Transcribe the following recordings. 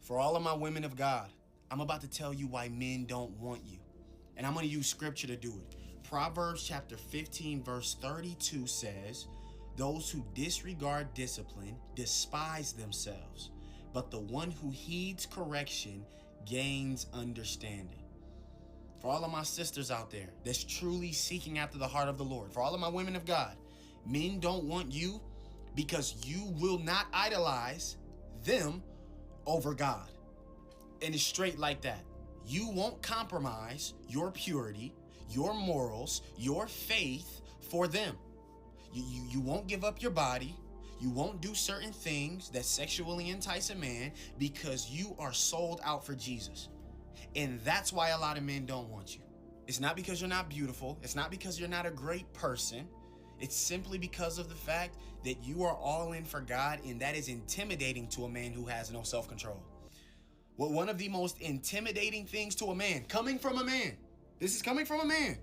For all of my women of God, I'm about to tell you why men don't want you. And I'm going to use scripture to do it. Proverbs chapter 15 verse 32 says, "Those who disregard discipline despise themselves, but the one who heeds correction gains understanding." For all of my sisters out there that's truly seeking after the heart of the Lord, for all of my women of God, men don't want you because you will not idolize them over God. And it's straight like that. You won't compromise your purity, your morals, your faith for them. You won't give up your body. You won't do certain things that sexually entice a man because you are sold out for Jesus. And that's why a lot of men don't want you. It's not because you're not beautiful. It's not because you're not a great person. It's simply because of the fact that you are all in for God, and that is intimidating to a man who has no self-control. Well, one of the most intimidating things to a man, coming from a man, this is coming from a man,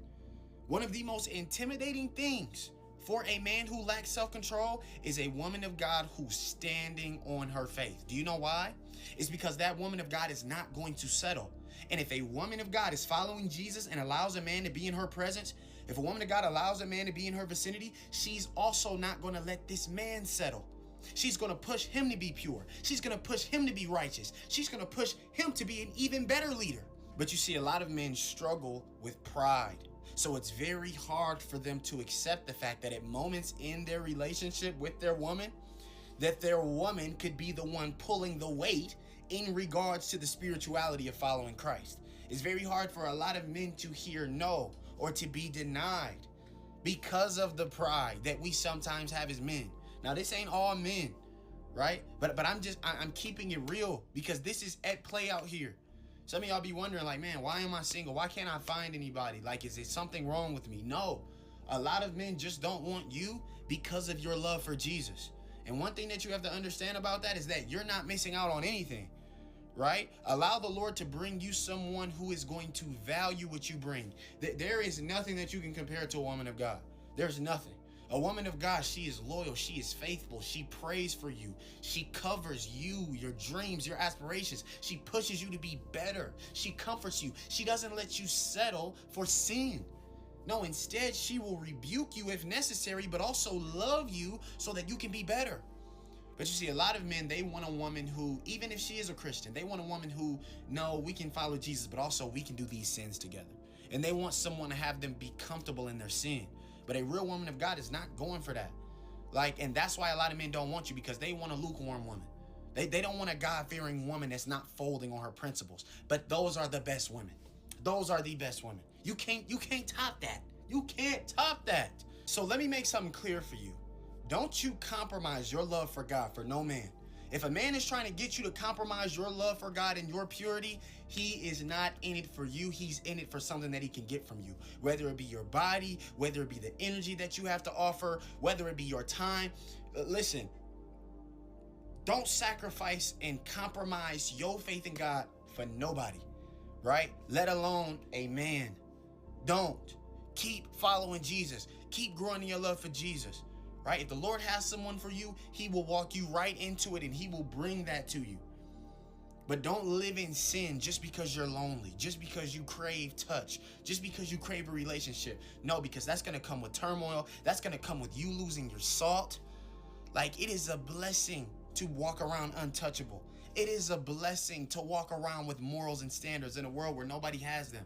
one of the most intimidating things for a man who lacks self-control is a woman of God who's standing on her faith. Do you know why? It's because that woman of God is not going to settle. And if a woman of God is following Jesus and allows a man to be in her presence, if a woman of God allows a man to be in her vicinity, she's also not going to let this man settle. She's going to push him to be pure. She's going to push him to be righteous. She's going to push him to be an even better leader. But you see, a lot of men struggle with pride. So it's very hard for them to accept the fact that at moments in their relationship with their woman, that their woman could be the one pulling the weight in regards to the spirituality of following Christ. It's very hard for a lot of men to hear no or to be denied because of the pride that we sometimes have as men. Now, this ain't all men, right? But I'm keeping it real because this is at play out here. Some of y'all be wondering like, man, why am I single? Why can't I find anybody? Like, is there something wrong with me? No, a lot of men just don't want you because of your love for Jesus. And one thing that you have to understand about that is that you're not missing out on anything, right? Allow the Lord to bring you someone who is going to value what you bring. There is nothing that you can compare to a woman of God. There's nothing. A woman of God, she is loyal, she is faithful, she prays for you, she covers you, your dreams, your aspirations, she pushes you to be better, she comforts you, she doesn't let you settle for sin. No, instead, she will rebuke you if necessary, but also love you so that you can be better. But you see, a lot of men, they want a woman who, even if she is a Christian, they want a woman who, no, we can follow Jesus, but also we can do these sins together. And they want someone to have them be comfortable in their sin. But a real woman of God is not going for that. And that's why a lot of men don't want you, because they want a lukewarm woman. They don't want a God-fearing woman that's not folding on her principles. But those are the best women. Those are the best women. You can't top that. You can't top that. So let me make something clear for you. Don't you compromise your love for God for no man. If a man is trying to get you to compromise your love for God and your purity, he is not in it for you. He's in it for something that he can get from you. Whether it be your body, whether it be the energy that you have to offer, whether it be your time. Listen, don't sacrifice and compromise your faith in God for nobody, right? Let alone a man. Don't. Keep following Jesus. Keep growing in your love for Jesus. Right? If the Lord has someone for you, he will walk you right into it and he will bring that to you. But don't live in sin just because you're lonely, just because you crave touch, just because you crave a relationship. No, because that's going to come with turmoil. That's going to come with you losing your salt. Like, it is a blessing to walk around untouchable. It is a blessing to walk around with morals and standards in a world where nobody has them.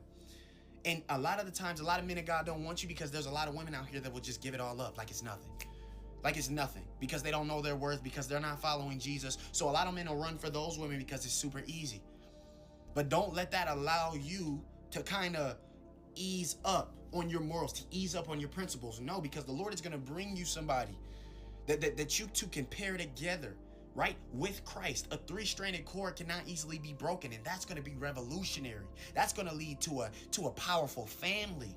And a lot of the times, a lot of men of God don't want you because there's a lot of women out here that will just give it all up like it's nothing. Like it's nothing, because they don't know their worth, because they're not following Jesus. So a lot of men will run for those women because it's super easy. But don't let that allow you to kind of ease up on your morals, to ease up on your principles. No, because the Lord is going to bring you somebody that you two can pair together, right? With Christ. A three-stranded cord cannot easily be broken, and that's going to be revolutionary. That's going to lead to a powerful family.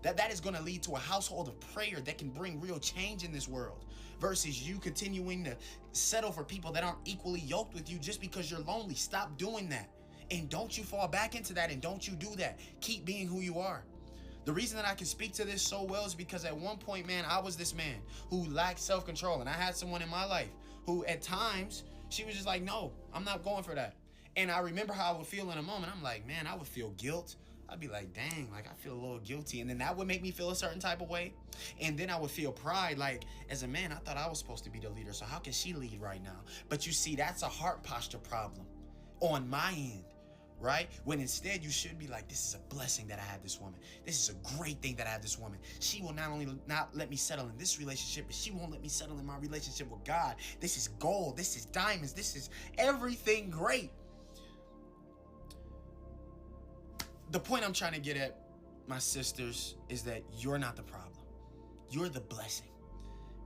That is going to lead to a household of prayer that can bring real change in this world, versus you continuing to settle for people that aren't equally yoked with you just because you're lonely. Stop doing that. And don't you fall back into that, and don't you do that. Keep being who you are. The reason that I can speak to this so well is because at one point, man, I was this man who lacked self-control, and I had someone in my life who at times, she was just like, no, I'm not going for that. And I remember how I would feel in a moment. I'm like, man, I would feel guilt. I'd be like, dang, like I feel a little guilty. And then that would make me feel a certain type of way. And then I would feel pride. Like, as a man, I thought I was supposed to be the leader. So how can she lead right now? But you see, that's a heart posture problem on my end, right? When instead you should be like, this is a blessing that I have this woman. This is a great thing that I have this woman. She will not only not let me settle in this relationship, but she won't let me settle in my relationship with God. This is gold. This is diamonds. This is everything great. The point I'm trying to get at, my sisters, is that you're not the problem. You're the blessing,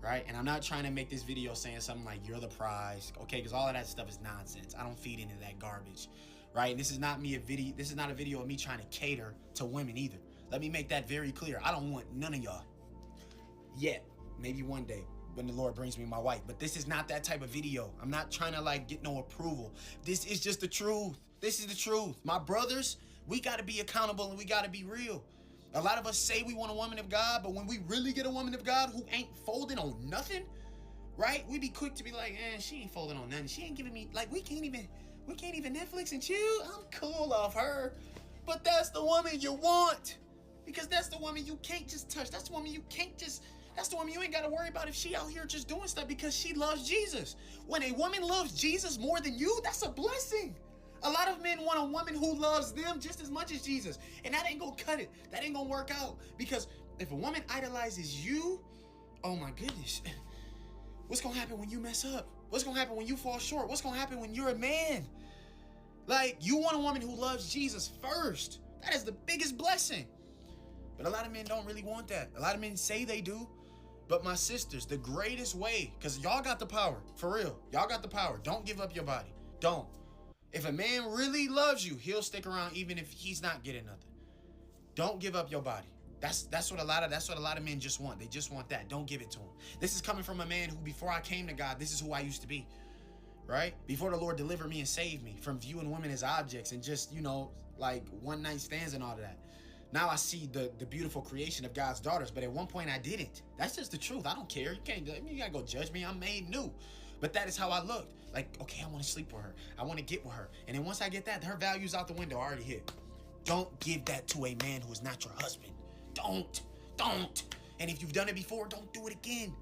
right? And I'm not trying to make this video saying something like you're the prize, okay? Because all of that stuff is nonsense. I don't feed into that garbage, right? And this is not a video of me trying to cater to women either. Let me make that very clear. I don't want none of y'all yet. Maybe one day when the Lord brings me my wife. But this is not that type of video. I'm not trying to like get no approval. This is just the truth. This is the truth. My brothers, we got to be accountable and we got to be real. A lot of us say we want a woman of God, but when we really get a woman of God who ain't folding on nothing, right? We be quick to be like, she ain't folding on nothing. She ain't giving me, like, we can't even Netflix and chill. I'm cool off her. But that's the woman you want. Because that's the woman you can't just touch. That's the woman you ain't got to worry about if she out here just doing stuff because she loves Jesus. When a woman loves Jesus more than you, that's a blessing. A lot of men want a woman who loves them just as much as Jesus. And that ain't gonna cut it. That ain't gonna work out. Because if a woman idolizes you, oh my goodness. What's gonna happen when you mess up? What's gonna happen when you fall short? What's gonna happen when you're a man? Like, you want a woman who loves Jesus first. That is the biggest blessing. But a lot of men don't really want that. A lot of men say they do. But my sisters, the greatest way, because y'all got the power, for real. Y'all got the power. Don't give up your body. Don't. If a man really loves you, he'll stick around even if he's not getting nothing. Don't give up your body. That's what a lot of men just want. They just want that. Don't give it to them. This is coming from a man who, before I came to God, this is who I used to be. Right? Before the Lord delivered me and saved me from viewing women as objects and just, like one night stands and all of that. Now I see the beautiful creation of God's daughters, but at one point I didn't. That's just the truth. I don't care. You gotta go judge me. I'm made new. But that is how I looked. Like, okay, I want to sleep with her. I want to get with her. And then once I get that, her value's out the window, already hit. Don't give that to a man who is not your husband. Don't. And if you've done it before, don't do it again.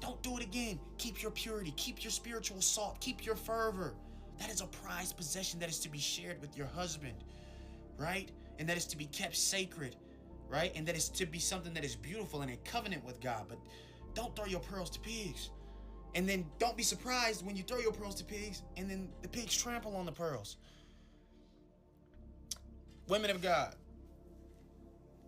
Don't do it again. Keep your purity. Keep your spiritual salt. Keep your fervor. That is a prized possession that is to be shared with your husband, right? And that is to be kept sacred, right? And that is to be something that is beautiful and in covenant with God. But don't throw your pearls to pigs. And then don't be surprised when you throw your pearls to pigs and then the pigs trample on the pearls. Women of God,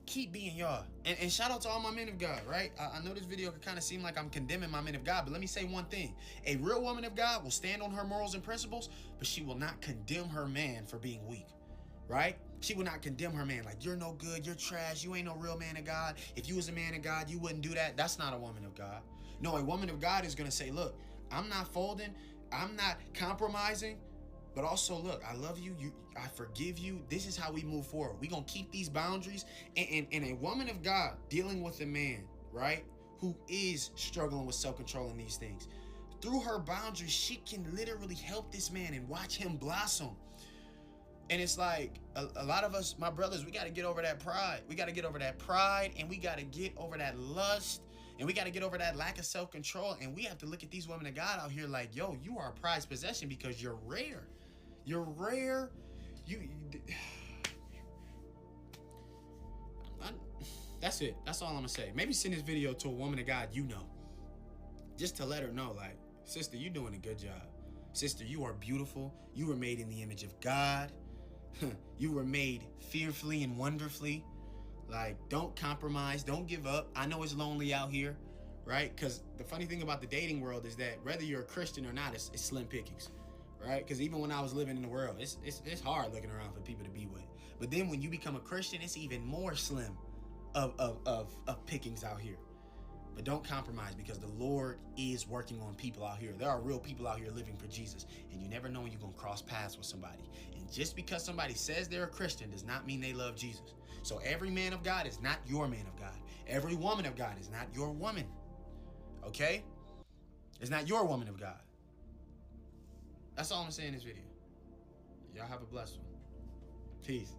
keep being y'all. And shout out to all my men of God, right? I know this video could kind of seem like I'm condemning my men of God, but let me say one thing. A real woman of God will stand on her morals and principles, but she will not condemn her man for being weak, right? She will not condemn her man like, you're no good, you're trash, you ain't no real man of God. If you was a man of God, you wouldn't do that. That's not a woman of God. No, a woman of God is going to say, look, I'm not folding. I'm not compromising. But also, look, I love you. I forgive you. This is how we move forward. We're going to keep these boundaries. And a woman of God dealing with a man, right, who is struggling with self-control in these things. Through her boundaries, she can literally help this man and watch him blossom. And it's like a lot of us, my brothers, we got to get over that pride. We got to get over that pride, and we got to get over that lust. And we got to get over that lack of self-control. And we have to look at these women of God out here like, yo, you are a prized possession because you're rare. You're rare. That's it. That's all I'm going to say. Maybe send this video to a woman of God you know. Just to let her know, like, sister, you're doing a good job. Sister, you are beautiful. You were made in the image of God. You were made fearfully and wonderfully. Like, don't compromise. Don't give up. I know it's lonely out here, right? Because the funny thing about the dating world is that whether you're a Christian or not, it's slim pickings, right? Because even when I was living in the world, it's hard looking around for people to be with. But then when you become a Christian, it's even more slim of pickings out here. But don't compromise, because the Lord is working on people out here. There are real people out here living for Jesus. And you never know when you're going to cross paths with somebody. And just because somebody says they're a Christian does not mean they love Jesus. So every man of God is not your man of God. Every woman of God is not your woman. Okay? It's not your woman of God. That's all I'm saying in this video. Y'all have a blessed one. Peace.